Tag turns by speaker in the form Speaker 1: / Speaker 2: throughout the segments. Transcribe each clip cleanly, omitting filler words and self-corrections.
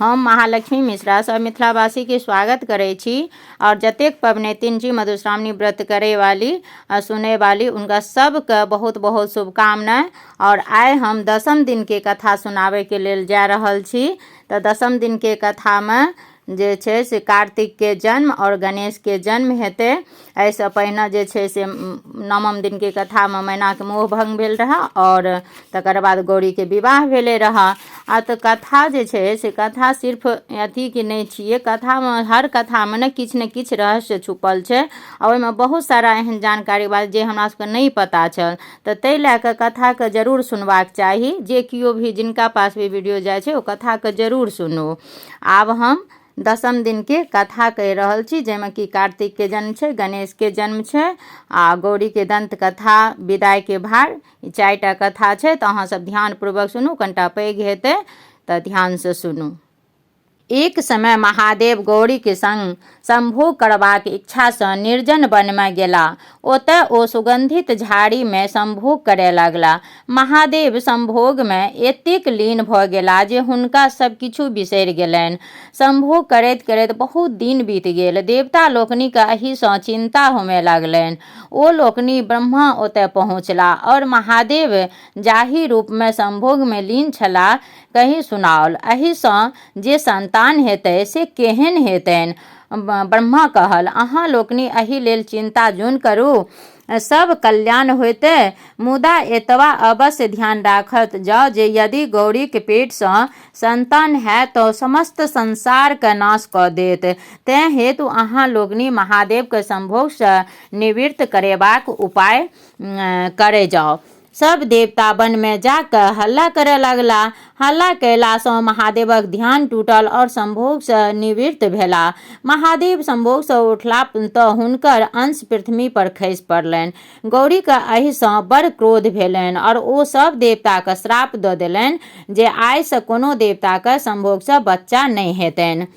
Speaker 1: हम महालक्ष्मी मिश्रा सब मिथिलावासी के स्वागत करे छी और जतेक पबनैतिन छी मधुश्रावणी व्रत करे वाली सुने वाली उनका सबके बहुत बहुत शुभकामनाएं। और आइ हम 10म दिन के कथा सुनावे के लेल जा रहल छी। तो 10म दिन के कथा में जे छे से कार्तिक के जन्म और गणेश के जन्म हेते। ऐसे पहिने जे छे से 9म दिन के कथा में मैना के मोह भंग भेल रहा और तकर बाद गौरी के विवाह भेले रहा। आ तो कथा जे छे से कथा सिर्फ अथी के नहीं छिए, कथा में हर कथा में न किछ रहस्य छुपल छे और में बहुत सारा एहन जानकारी बात जे हमरा सबके नहीं पता छल। तो तै लैके कथा के जरूर सुनबाक चाही। जे कियो भी जिनका पास भी वीडियो जाए छे ओ कथा के जरूर सुनू। आब हम 10म दिन के कथा कह रहल छी, जेमे कि कार्तिक के जन्म छे, गणेश के जन्म छे आ गौरी के दंत कथा, विदाई के भार, 4टा कथा छे। तो अहाँ सब ध्यान पूर्वक सुनू, कनिटा पैघ हेते तो ध्यान से सुनू। एक समय महादेव गौरी के संग संभोग करबाक इच्छा से निर्जन वन में गेला। ओतय ओ सुगंधित झाड़ी में संभोग करे लगला। महादेव संभोग में एतेक लीन भ गेला जे हुनका सब किछु बिसरि गेलनि। संभोग करैत करैत बहुत दिन बीत गेल। देवता लोकनि के एहि सँ चिंता होमे लगलनि। ओ लोकनि ब्रह्मा ओतय पहुँचला और महादेव जाहि रूप में संभोग में लीन छला कहि सुनाओल। एहि सँ जे संतान हेतै से केहन हेतनि। ब्रह्मा कहल, अहाँ लोकनि एहि लेल चिंता जून करू, सब कल्याण होते। मुदा एतबा अवश्य ध्यान राखत जाओ जे यदि गौरी के पेट से संतान है तो समस्त संसार का नाश क देत। तैं हेतु अहाँ लोकनि महादेव के संभोग से निवृत्त करेबाक उपाय करे जाओ। सब देवता वन में जाकर हल्ला करे लगला। हल्ला कैला से महादेवक ध्यान टूटल और संभोग से निवृत्त भेला। महादेव संभोग से उठला तो हुनकर अंश पृथ्वी पर खसि पड़लनि। गौरी के एहि सँ बड़ क्रोध भेलनि और ओ सब देवता के श्राप दऽ देलनि जे आइ से कोनो देवता के संभोग से बच्चा नहीं हेतनि।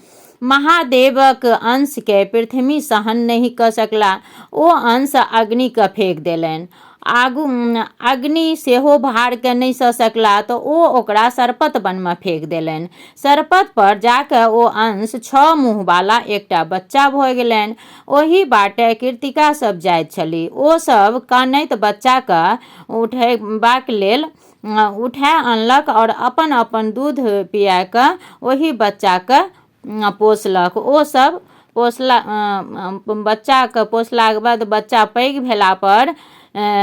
Speaker 1: महादेवक अंश के पृथ्वी सहन नहीं कर सकला। ओ अंश अग्नि के फेंक देलनि। अग्नि सेहो भार के नहीं सह सकला तो ओ ओकरा सरपत वन में फेंक देलनि। सरपत पर जाकर ओ अंश 6 मुँह वाला एकटा बच्चा भ गेलनि। ओही बाटे कृतिका सब जाइत छली। ओ सब कानैत बच्चा के उठेबाक लेल उठा अनलक और अपन अपन दूध पिया के ओही बच्चा के पोसलक। ओ सब बच्चा के पोसला के बाद बच्चा पैघ भेला पर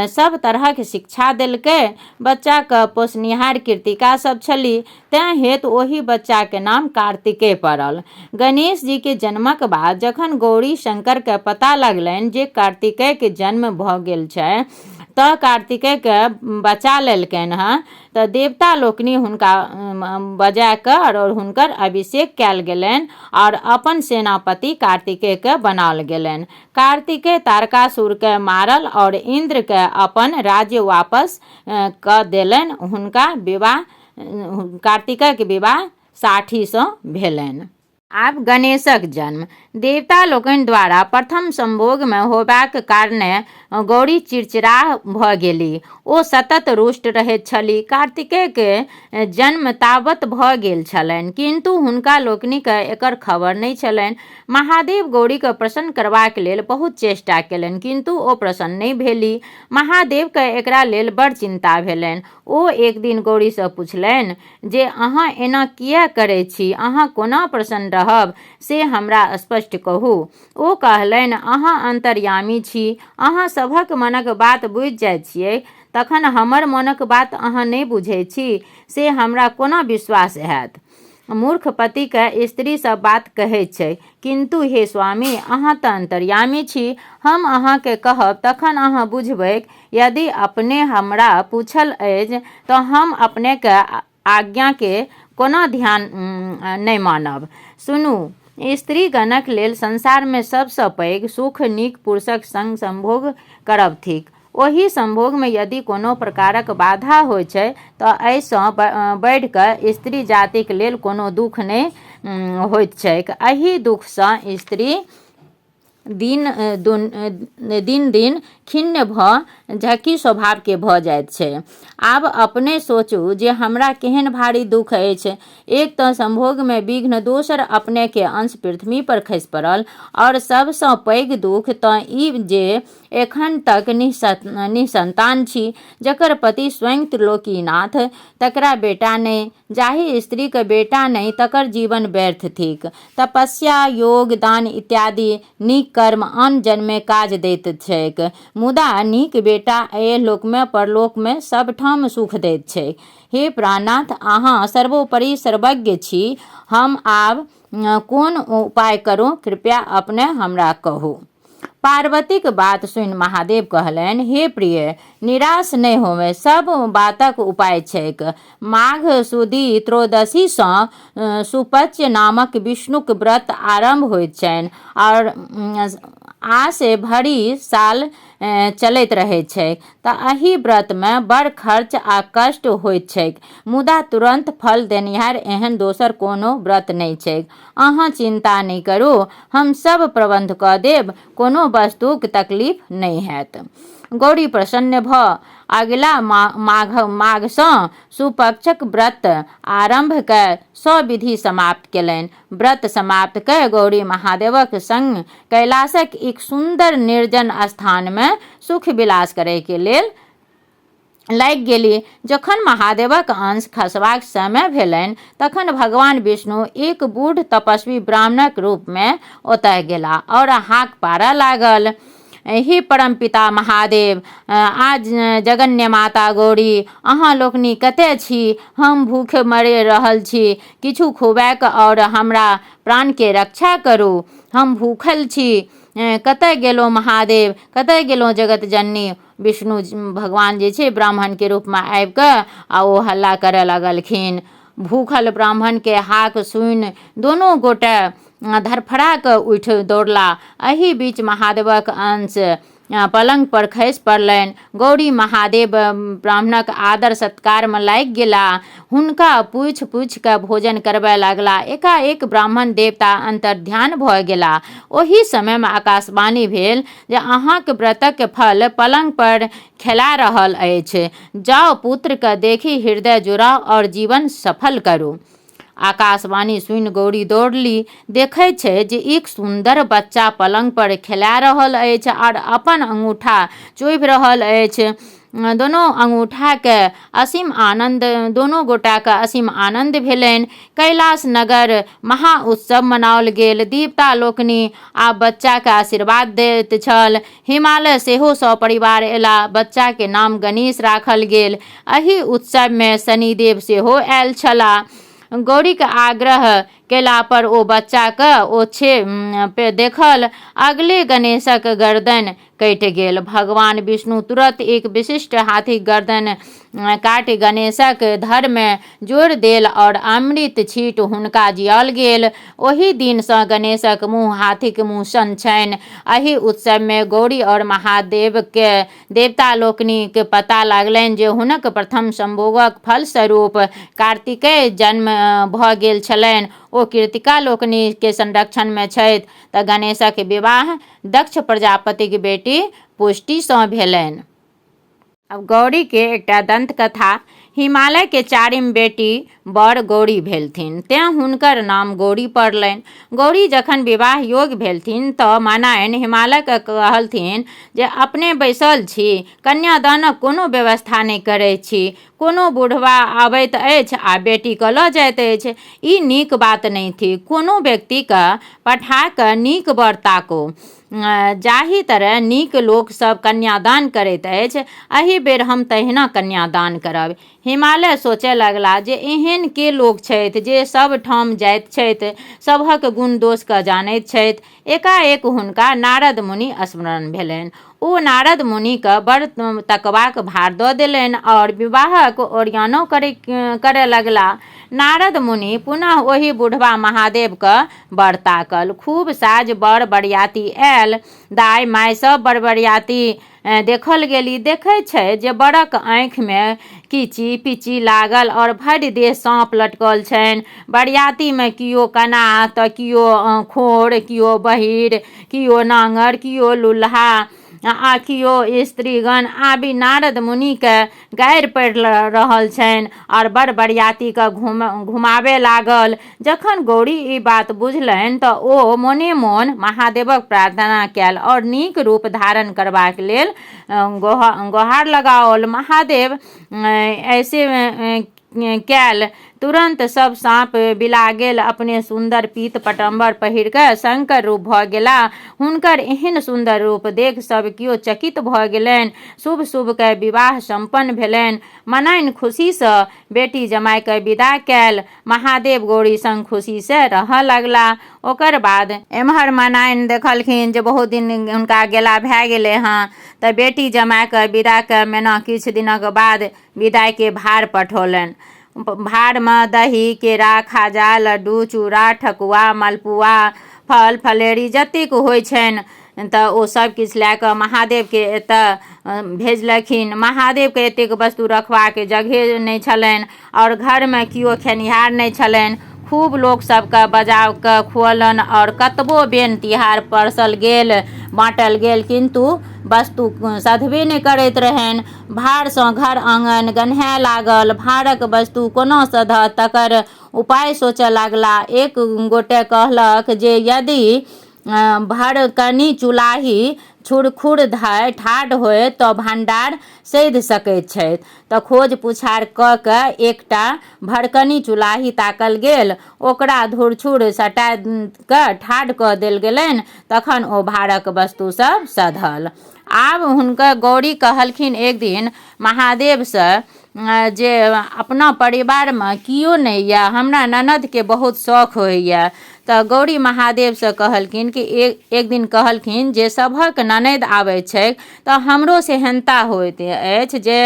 Speaker 1: सब तरह के शिक्षा देलकै। बच्चा के पोसनिहार कृतिका सब छली, तैं हेतु ओही बच्चा के नाम कार्तिकेय पड़ल। गणेश जी के जन्मक बाद जखन गौरी शंकर के पता लगलनि जे कार्तिकेय के जन्म भ गेल छै तऽ कार्तिकेय के बचा लेलकनि हँ। तऽ देवता लोकनि हुनका बजा कर और हुनकर अभिषेक कैल गेलनि और अपन सेनापति कार्तिकेय के बनाओल गेलनि। कार्तिकेय तारकासुर के मारल और इंद्र के अपन राज्य वापस क देलनि। हुनका विवाह कार्तिकेय के विवाह साठी सँ भेलनि। आब गणेशक जन्म। देवता लोकनि द्वारा प्रथम संभोग में होबाक कारणे गौरी चिड़चिड़ा भ गेली। ओ सतत रुष्ट रहैत छली। कार्तिकेय के जन्म ताबत भ गेल छलनि किंतु हुनका लोकनि के एकर खबर नहीं छलनि। महादेव गौरी के प्रसन्न करबाक लेल बहुत चेष्टा केलनि किंतु ओ प्रसन्न नहीं भेली। महादेव के एकरा लेल बड़ चिंता भेलनि। ओ एक दिन गौरी से पुछलनि जे अहाँ एना किया करै छी, अहाँ कोना प्रसन्न रहब से हमरा स्पष्ट कहू। ओ कहलनि, अहाँ अंतर्यामी छी, अहाँ सभक मनक बात बुझि जाइत छियै, तखन हमर मनक बात अहाँ नहीं बुझै छी से हमरा कोना विश्वास हैत। मूर्ख पति के स्त्री सब बात कहै छै, किंतु हे स्वामी अहाँ तऽ अंतर्यामी छी, हम अहाँ के कहब तखन अहाँ बुझबै। यदि अपने हमरा पूछल अछि तऽ हम अपने के आज्ञा के कोना ध्यान नहीं मानब। सुनू, स्त्री गणक लेल संसार में सबसँ पैघ सुख नीक पुरुषक संग संभोग करब थिक। ओही संभोग में यदि कोनो प्रकारक बाधा होइ छै तऽ एहि सँ बढ़ि कऽ स्त्री जातिक लेल कोनो दुख नहीं होइत छैक। एहि दुख सँ स्त्री दिन दिन खिन्न भ झक्की स्वभाव के भऽ जाइत छै। आब अपने सोचू जे हमरा केहन भारी दुख अछि। एक तऽ संभोग में विघ्न, दोसर अपने के अंश पृथ्वी पर खसि पड़ल, और सबसँ पैघ दुख तऽ ई जे एखन तक निसंतान छी, जकर पति स्वयं त्रिलोकीनाथ, तकरा बेटा नहि, जाहि स्त्रीक बेटा नहि तकर जीवन व्यर्थ थिक। तपस्या, योग, दान इत्यादि नीक कर्म आन जन्मे काज दैत छैक, मुदा नीक बेटा एहि लोकमे परलोकमे सबठाम सुख दैत छैक। हे प्राणनाथ, अहाँ सर्वोपरि सर्वज्ञ छी। हम आब कोन उपाय करूँ, कृपया अपने हमरा कहू। पार्वतीक बात सुनि महादेव कहलनि, हे प्रिय, निराश नहि होवे, सब बातक उपाय छैक। माघ सुदी त्रयोदशीसँ सुपच्य नामक विष्णुक व्रत आरंभ होइत छनि और से भरि साल चलैत रहैत छैक। तऽ एहि व्रतमे बड़ खर्च आ कष्ट होइत छैक, मुदा तुरंत फल देनिहार एहन दोसर कोनो व्रत नहि छैक। अहाँ चिंता नहि करू, हम सब प्रबंध कऽ देब, कोनो वस्तुक तकलीफ नहि हैत। गौरी प्रसन्न भऽ अगिला माघसँ सुपक्षक व्रत आरंभ कऽ सविधि समाप्त केलनि। व्रत समाप्त कऽ गौरी महादेवक संग कैलाशक एक सुंदर निर्जन स्थानमे सुख विलास करय के लेल लागि गेली। जखन महादेवक अंश खसबाक समय भेलनि, तखन भगवान विष्णु एक बूढ़ तपस्वी ब्राह्मणक रूपमे ओतय गेला और हाक पारऽ लागल, हे परमपिता महादेव आ जगन्य माता गौरी, अहाँ लोकनि कतय छी? हम भूखे मरि रहल छी, किछु खुआबैक और हमरा प्राणके रक्षा करू, हम भूखल छी। कतय गेलहुँ महादेव, कतय गेलहुँ जगत जननी? विष्णु भगवान जे छै ब्राह्मणके रूपमे आबि कऽ आ ओ हल्ला करय लगलखिन। भूखल ब्राह्मणके हाक सुनि दोनों गोटे धरफड़ा कऽ उठि दौड़ला। एहि बीच महादेवक अंश पलंग पर खसि पड़लनि। गौरी महादेव ब्राह्मणक आदर सत्कारमे लागि गेला, हुनका पूछि पूछि कऽ भोजन करबय लगला। एकाएक ब्राह्मण देवता अंतर्ध्यान भऽ गेला। ओहि समयमे आकाशवाणी भेल जे अहाँक व्रतक फल पलंग पर खेला रहल अछि, जाउ पुत्रके देखि हृदय जुड़ाउ और जीवन सफल करू। आकाशवाणी सुनि गौरी दौड़ली, देखै छै जे एक सुंदर बच्चा पलंग पर खेला रहल अछि और अपन अंगूठा चोबि रहल अछि। दोनों अंगूठाके असीम आनंद, दोनों गोटाके असीम आनंद भेलनि। कैलाश नगर महा उत्सव मनाओल गेल। देवता लोकनि आब बच्चाके आशीर्वाद दैत छल। हिमालय सेहो सपरिवार एला। बच्चाके नाम गणेश राखल गेल। एहि उत्सवमे शनिदेव सेहो आयल छलाह। गौरीके आग्रह केला पर ओ बच्चाके ओछे पे देखल। अगले गणेशक गर्दन कटि गेल। भगवान विष्णु तुरंत एक विशिष्ट हाथीक गर्दन काटि गणेशक धरमे जोड़ि देल और अमृत छीट हुनका जियाओल गेल। ओहि दिनसँ गणेशक मुँह हाथीक मुँह सन छनि। एहि उत्सवमे गौरी और महादेवके देवता लोकनिक पता लागलनि जे हुनक प्रथम संभोगक फलस्वरूप कार्तिकेय जन्म भऽ गेल छलनि। ओ कृतिका लोकनिके संरक्षणमे छथि। तऽ गणेशक विवाह दक्ष प्रजापतिक बेटी पुष्टिसँ भेलनि। अब गौरी के एकटा दंत कथा। हिमालय के चारिम बेटी बड़ गौरी भेलथिन, तेँ हुनकर नाम गौरी पड़लनि। गौरी जखन विवाह योग्य भेलथिन तऽ मनाइन हिमालयके कहलथिन जे अपने बैसल छी, कन्यादानक कोनो व्यवस्था नहि करैत छी। कोनो बुढ़वा आबैत अछि आ बेटीके लऽ जाइत अछि, ई नीक बात नहि थिक। कोनो व्यक्तिके पठा कऽ नीक वर ताकू। जाहि तरह नीक लोक सब कन्यादान करैत अछि, एहि बेर हम तहिना कन्यादान करब। हिमालय सोचय लगला जे एहन के लोक छथि जे सब ठाम जाइत छथि, सभक गुण दोषके जानैत छथि। एकाएक हुनका नारद मुनि स्मरण भेलनि। ओ नारद मुनिके बड़ तकबाक भार दऽ देलनि और विवाहक ओरियानो करय लगला। नारद मुनि पुनः ओहि बुढ़वा महादेवके वर ताकल। खूब साज बड़ बरियाती आयल। दाइ माय सब बड़ बरियाती देखल गेली। देखै छै जे बड़क आँखिमे कीची पीची लागल और भरि देह साँप लटकल छनि। बरियातीमे किओ कना तऽ किओ खोर, किओ बहिर, किओ नांगर, किओ लुल्हा, आखियो स्त्रीगण आबि नारद मुनि के गारि पड़ि रहल छनि और बड़ बरियातीके घुमाबे लागल। जखन गौरी ई बात बुझलनि तऽ ओ मोने मोन महादेवक प्रार्थना कयल और नीक रूप धारण करबाक लेल गुहार लगाओल। महादेव ऐसे कैल तुरंत सब सांप बिला गेल अपने सुंदर पीत पटम्बर पहिर कऽ शंकर रूप भऽ गेला। हुनकर एहन सुंदर रूप देख सब कियो चकित भऽ गेलनि। शुभ शुभ के विवाह संपन्न भेलनि। मनाइन खुशी सँ बेटी जमाय के विदा कैल। महादेव गौरी संग खुशी से रहऽ लगला। ओकर बाद एम्हर मनाइन देखलखिन जे बहुत दिन हुनका गेला भए गेलै हँ, तऽ बेटी जमाय के विदा के मेना किछु दिनक बाद विदाई के भार पठौलनि। भार में दही, केरा, खाजा, लड्डू, चूड़ा, ठकुआ, मलपुआ, फल फलेरी जतेक होइ छनि तऽ ओ सब किछु लए कऽ महादेव के एतऽ भेजलखिन। महादेव के एतेक वस्तु रखबाक जगह नहि छलनि और घर में कियो खेनिहार नहि छलनि। खूब लोक सबके बजा कऽ खुअलनि और कतबो बेन तिहार परसल गेल बाँटल गेल किंतु वस्तु सधबे नहि करैत रहनि। भार सँ घर आंगन गन्हाए लागल। भारक वस्तु कोना सधत तकर उपाय सोचऽ लागला। एक गोटे कहलक जे यदि भड़कनी चुलाही छुरखुर धरि ठाढ़ होय तऽ भंडार सधि सकैत छथि। तऽ खोज पुछार कऽ कऽ एकटा भड़कनी चुलाही ताकल गेल, ओकरा धुरछुर सटा कऽ ठाढ़ कऽ देल गेलनि, तखन ओ भारक वस्तु सब सधल। आब हुनकर गौरी कहलखिन एक दिन महादेव से जे अपना परिवार में कियो नहीं यऽ, हमरा ननद के बहुत शौक होइए। तऽ गौरी महादेव से कहलखिन कि एक दिन कहलखिन जे सभक ननद आबै छै तऽ हमरो सेहनता होइत अछि जे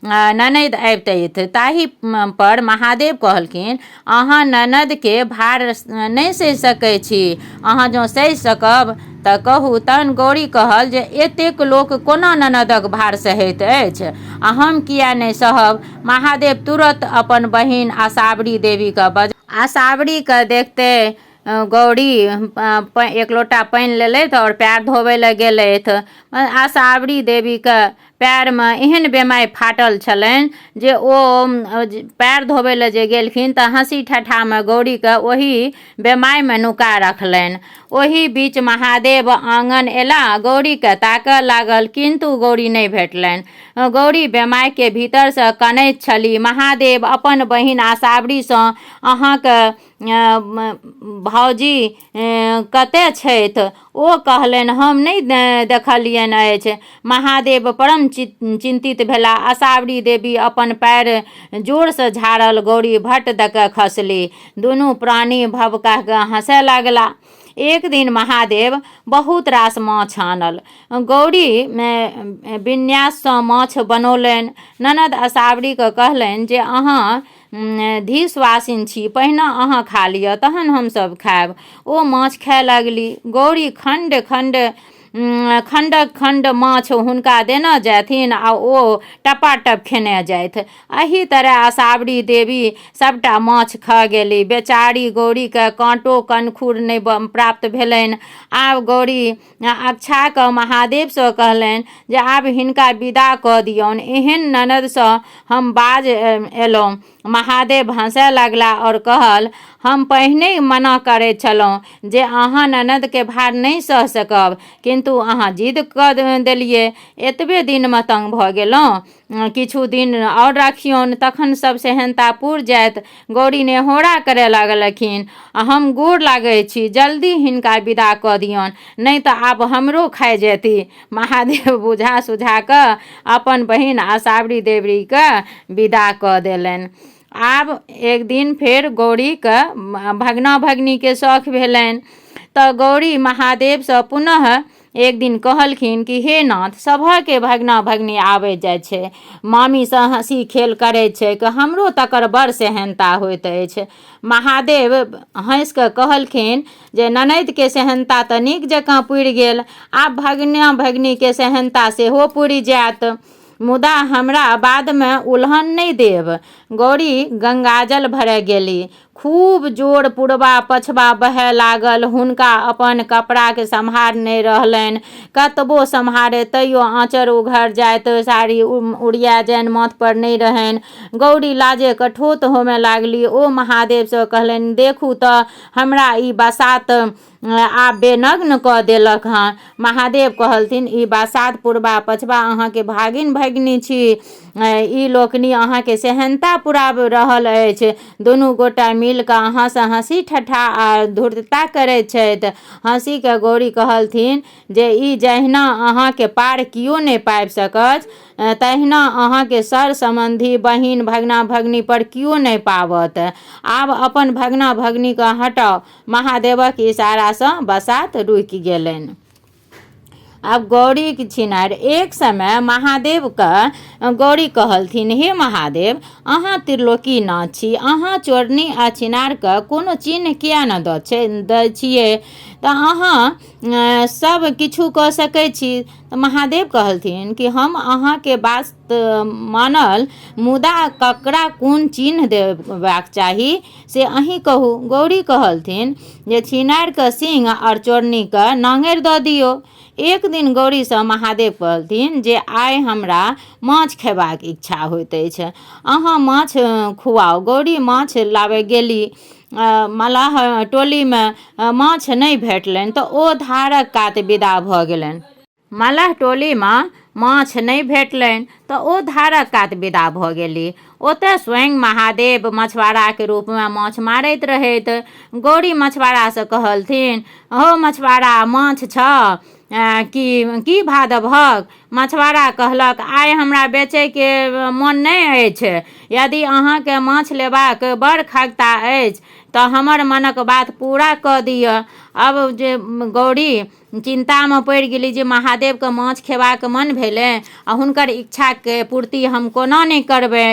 Speaker 1: ननद अबितथि। ताहि पर महादेव कहलखिन अहाँ ननद के भार नहीं सहि सकै छी, अहाँ जँ सहि सकब तऽ कहू। तहन गौरी कहल जे एतेक लोक कोना ननदक भार सहैत अछि, आ हम किया नहि सहब। महादेव तुरंत अपन बहिन आसावरी देवी के आसावरी के देखते गौरी एक लोटा पानि लेलथि और पैर धोबे लए गेलथि। आसावरी देवी के पैर में एहन बेमाय फाटल छलनि जे ओ पैर धोबे लए जे गेलखिन तऽ हंसी ठट्ठा में गौरी के ओही बेमाय में नुका रखलनि। ओही बीच महादेव आंगन एला, गौरी के ताकऽ लागल किंतु गौरी नहीं भेटलनि। गौरी बेमाय के भीतर से कनैत छली। महादेव अपन बहिन आसावरी सँ अहाँके भौजी कतऽ छथि? ओ कहलनि हम नहीं देखलियनि अछि। महादेव परम चिंतित भेला। आसावरी देवी अपन पैर जोर से झाड़ल, गौरी भट दऽ खसली। दुनू प्राणी भभका कऽ हंसय लागला। एक दिन महादेव बहुत रास माछ आनल। गौरी विन्यास सँ माछ बनौलनि। ननद आसावरी के कहलनि जे अहाँ धीशवासिन छी, पहिने अहाँ खा लिअ तहन हमसभ खायब। ओ माछ खाय लगली। गौरी खंड खंड माछ हुनका देने जाथिन आ ओ टपाटप खेने जाथि। एही तरह आसावरी देवी सबटा माछ खा गेली। बेचारी गौरी के कांटो कनखुर नहीं प्राप्त भेलनि। आब गौरी अक्षा कऽ महादेव सँ कहलनि जे आब हिनका विदा कऽ दियौन, एहन ननद सँ हम बाज एलहुँ। महादेव हंसय लगला और कहल हम पहिने मना करैत छलहुँ जे अहाँ ननद के भार नहीं सह सकब, किंतु अहाँ जिद कऽ देलियै। एतबे दिन में तंग भऽ गेलहुँ, किछु दिन और रखियौन तखन सब सेहनता पुर जायत। गौरी ने होरा करे लगलखिन हम गोर लागै छी, जल्दी हिनका विदा कऽ दियौन, नहीं तऽ आब हमरो खाय जेती। महादेव बुझा सुझा कऽ अपन बहिन आसावरी देवी के विदा कऽ देलनि। आब एक दिन फेर गौरी के भगना भगनी के शौक भेलनि तऽ गौरी महादेव सँ पुनः एक दिन कहलखिन कि हे नाथ, सभके भगना भगनी आबे जाइ छै, मामी सँ हंसी खेल करे छै कि हमरो तकर बड़ सेहनता होइत अछि। महादेव हंस कऽ कहलखिन जे ननद के सेहनता तऽ नीक जकाँ पुरि गेल, आब भगना भगनी के सेहनता सेहो पुरि जायत, मुदा हमरा बाद में उल्हन नहीं देब। गौरी गंगाजल भरे गेली। खूब जोर पुरबा पछबा बहय लागल। हुनका अपन कपड़ाके सम्हार नहि रहलनि। कतबो सम्हारे तैयो आँचर उघड़ जाइत, साड़ी उड़िया जाइन, माथ पर नहि रहनि। गौरी लाजे कठोत होमे लागली। ओ महादेवसँ कहलनि, देखू तऽ हमरा ई बसात आब बेनग्न कऽ देलक हँ। महादेव कहलथिन, ई बसात पुरबा पछबा अहाँके भागिन भगिनी छी। ई लोकनि अहाँके सेहनता पुरा रहल अछि। दुनू गोटा मिल कऽ अहाँसँ हँसी ठट्ठा आ धूर्तता करैत छथि। हँसी के गौरी कहलथिन जे ई जहिना अहाँके पार कियो नहि पाबि सकत, तहिना अहाँके सर सम्बन्धी बहिन भगना भगनी पर कियो नहि पाबत। आब अपन भगना भगनीके हटाउ। महादेवक इशारासँ बसात रुकि गेलनि। अब गौरी की छिनार। एक समय महादेवके गौरी कहलथिन, हे महादेव, अहाँ त्रिलोकीनाथ छी, अहाँ चोरनी आ छिनारके कोनो चिन्ह किया न दै छियै? तऽ अहाँ सब किछु कऽ सकै छी। तऽ महादेव कहलथिन कि हम अहाँके बात मानल, मुदा ककरा कोन चिन्ह देबाक चाही से अहीँ कहू। गौरी कहलथिन जे छिनारके सींग और चोरनीके नांगेर दऽ दियौ। एक दिन गौरीसँ महादेव कहलथिन जे आइ हमरा माछ खेबाक इच्छा होइत अछि, अहाँ माछ खुआउ। गौरी माछ लाबे गेली। मलाह टोलीमे माछ नहि भेटलनि तऽ ओ धारक कात विदा भऽ गेलनि। मलाह टोलीमे माछ नहि भेटलनि तऽ ओ धारक कात विदा भऽ गेली। ओतऽ स्वयं महादेव मछुआराके रूपमे माछ मारैत रहैत। गौरी मछुआरासँ कहलथिन, हो मछुआरा, माछ छ की भादभक? मछुआरा कहलक, आइ हमरा बेचैके मोन नहि अछि। यदि अहाँके माछ लेबाक बड़ खगता अछि तऽ हमर मनक बात पूरा कऽ दिअ। अब जे गौरी चिन्तामे पड़ि गेली जे महादेवके माछ खेबाक मन भेलै आ हुनकर इच्छाके पूर्ति हम कोना नहि करबै,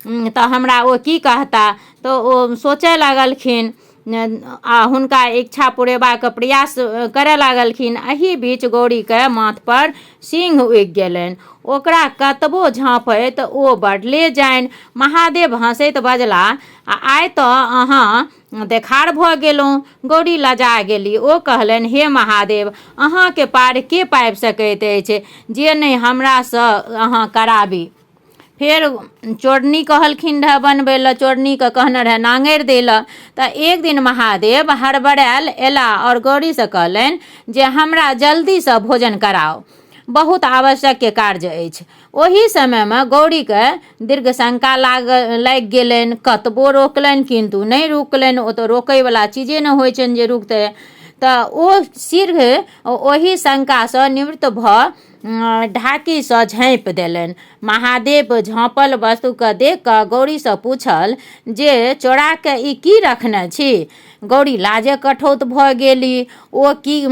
Speaker 1: तऽ हमरा ओ की कहता। तऽ ओ सोचय लगलखिन आ हुनका इच्छा पुरेबाक प्रयास करय लागलखिन। एही बीच गौरीके माथ पर सिंह उगि गेलनि। ओकरा कतबो झाँपैत ओ बढ़ले जानि। महादेव हँसैत बजला, आइ तऽ अहाँ देखार भऽ गेलहुँ। गौरी लजा गेली। ओ कहलनि, हे महादेव, अहाँके पार के पाबि सकैत अछि जे नहि हमरासँ अहाँ कराबी। फेर चोरनी कहलखिन रह बनबै लए, चोरनीके कहने रहे नांगेर दै लए। तऽ एक दिन महादेव हड़बड़ायल एला और गौरीसँ कहलनि जे हमरा जल्दीसँ भोजन कराओ, बहुत आवश्यक के कार्य अछि। ओही समयमे गौरीके दीर्घ शंका लागि गेलनि। कतबो रोकलनि किन्तु नहि रुकलनि। ओ तऽ रोकैवला चीजे नहि होइ छनि जे रुकतै। तऽ ओ शीघ्र ओही शंकासँ निवृत्त भऽ ढाकीसँ झाँपि देलनि। महादेव झाँपल वस्तुके देख कऽ गौरीसँ पूछल जे चोराके ई की रखने छी? गौरी लाजे कठोत भऽ गेली। ओ की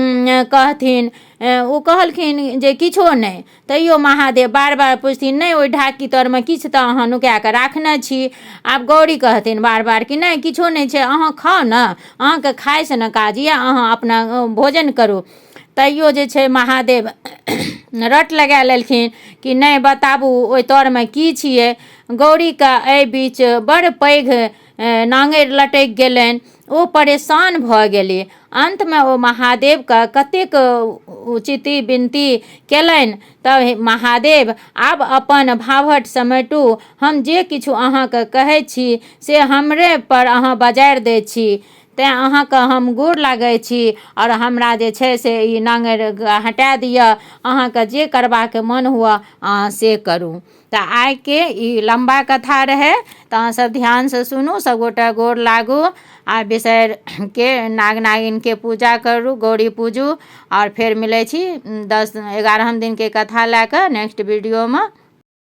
Speaker 1: कहथिन? ओ कहलखिन जे किछो नहि। तैयो महादेव बार बार पुछथिन, नहि ओहि ढाकी तरमे किछु तऽ अहाँ नुका कऽ राखने छी। आब गौरी कहथिन बार बार कि नहि किछो नहि छै, अहाँ खाउ ने, अहाँके खाइसँ ने काज यऽ, अहाँ अपना भोजन करू। तैयो जे छै महादेव रट लगा लेलखिन कि नहि बताबू ओहि तरमे की छियै। गौरीके एहि बीच बड़ पैघ नांगेर लटकि गेलनि। ओ परेशान भऽ गेली। अंतमे ओ महादेवके कतेक उचिति विनती केलनि। तऽ महादेव, आब अपन भावहट समेटू। हम जे किछु अहाँके कहै छी से हमरे पर अहाँ बजारि दै छी। तेँ अहाँके हम गोर लागै छी और हमरा जे छै से ई नांगेर हटा दिअ। अहाँके जे करबाक मन हुअ अहाँ से करू। तऽ आइके ई लम्बा कथा रहै, तऽ अहाँ सब ध्यानसँ सुनू, सबगोटा गोर लागू आ बिसरिके नाग नागिनके पूजा करू, गौरी पूजू। और फेर मिलै छी 10-11 दिनके कथा लए कऽ नेक्स्ट वीडियोमे।